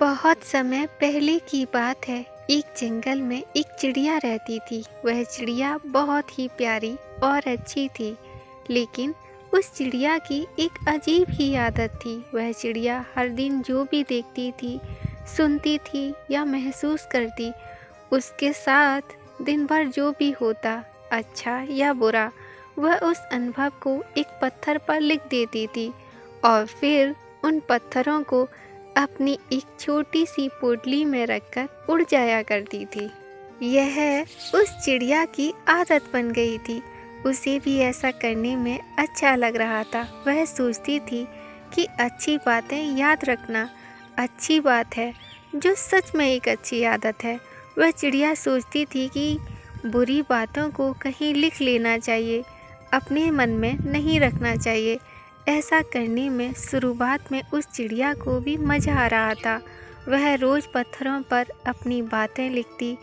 बहुत समय पहले की बात है। एक जंगल में एक चिड़िया रहती थी। वह चिड़िया बहुत ही प्यारी और अच्छी थी, लेकिन उस चिड़िया की एक अजीब ही आदत थी। वह चिड़िया हर दिन जो भी देखती थी, सुनती थी या महसूस करती, उसके साथ दिन भर जो भी होता, अच्छा या बुरा, वह उस अनुभव को एक पत्थर पर लिख देती थी और फिर उन पत्थरों को अपनी एक छोटी सी पोटली में रखकर उड़ जाया करती थी। यह उस चिड़िया की आदत बन गई थी। उसे भी ऐसा करने में अच्छा लग रहा था। वह सोचती थी कि अच्छी बातें याद रखना अच्छी बात है, जो सच में एक अच्छी आदत है। वह चिड़िया सोचती थी कि बुरी बातों को कहीं लिख लेना चाहिए, अपने मन में नहीं रखना चाहिए। ऐसा करने में शुरुआत में उस चिड़िया को भी मज़ा आ रहा था। वह रोज़ पत्थरों पर अपनी बातें लिखती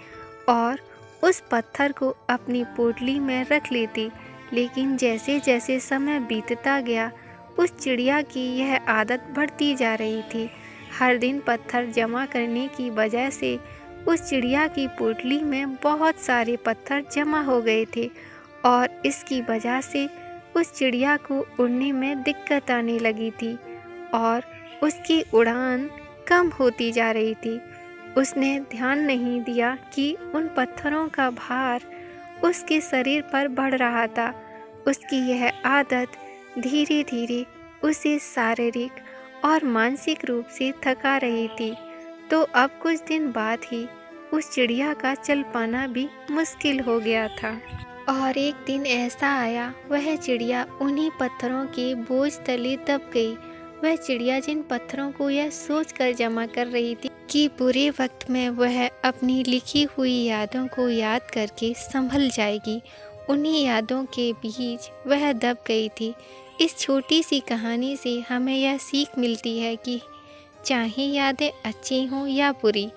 और उस पत्थर को अपनी पोटली में रख लेती। लेकिन जैसे जैसे समय बीतता गया, उस चिड़िया की यह आदत बढ़ती जा रही थी। हर दिन पत्थर जमा करने की वजह से उस चिड़िया की पोटली में बहुत सारे पत्थर जमा हो गए थे और इसकी वजह से उस चिड़िया को उड़ने में दिक्कत आने लगी थी और उसकी उड़ान कम होती जा रही थी। उसने ध्यान नहीं दिया कि उन पत्थरों का भार उसके शरीर पर बढ़ रहा था। उसकी यह आदत धीरे धीरे उसे शारीरिक और मानसिक रूप से थका रही थी। तो अब कुछ दिन बाद ही उस चिड़िया का चल पाना भी मुश्किल हो गया था। और एक दिन ऐसा आया, वह चिड़िया उन्हीं पत्थरों के बोझ तले दब गई। वह चिड़िया जिन पत्थरों को यह सोचकर जमा कर रही थी कि बुरे वक्त में वह अपनी लिखी हुई यादों को याद करके संभल जाएगी, उन्हीं यादों के बीच वह दब गई थी। इस छोटी सी कहानी से हमें यह सीख मिलती है कि चाहे यादें अच्छी हों या बुरी,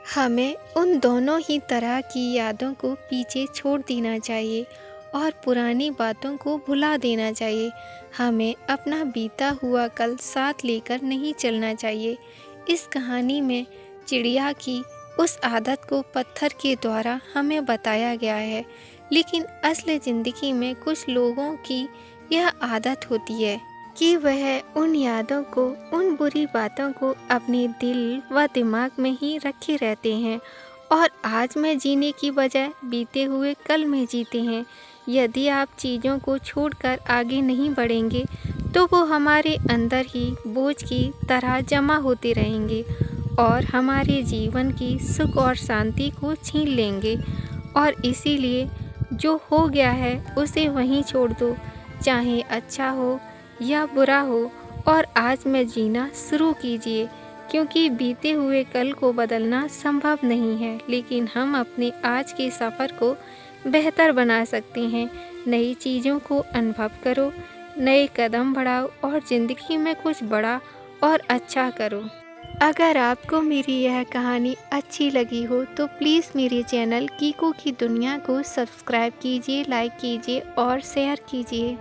हमें उन दोनों ही तरह की यादों को पीछे छोड़ देना चाहिए और पुरानी बातों को भुला देना चाहिए। हमें अपना बीता हुआ कल साथ लेकर नहीं चलना चाहिए। इस कहानी में चिड़िया की उस आदत को पत्थर के द्वारा हमें बताया गया है, लेकिन असली ज़िंदगी में कुछ लोगों की यह आदत होती है कि वह उन यादों को, उन बुरी बातों को अपने दिल व दिमाग में ही रखे रहते हैं और आज में जीने की बजाय बीते हुए कल में जीते हैं। यदि आप चीज़ों को छोड़कर आगे नहीं बढ़ेंगे तो वो हमारे अंदर ही बोझ की तरह जमा होते रहेंगे और हमारे जीवन की सुख और शांति को छीन लेंगे। और इसीलिए जो हो गया है उसे वहीं छोड़ दो, चाहे अच्छा हो या बुरा हो, और आज में जीना शुरू कीजिए, क्योंकि बीते हुए कल को बदलना संभव नहीं है, लेकिन हम अपने आज के सफ़र को बेहतर बना सकते हैं। नई चीज़ों को अनुभव करो, नए कदम बढ़ाओ और ज़िंदगी में कुछ बड़ा और अच्छा करो। अगर आपको मेरी यह कहानी अच्छी लगी हो तो प्लीज़ मेरे चैनल कीको की दुनिया को सब्सक्राइब कीजिए, लाइक कीजिए और शेयर कीजिए।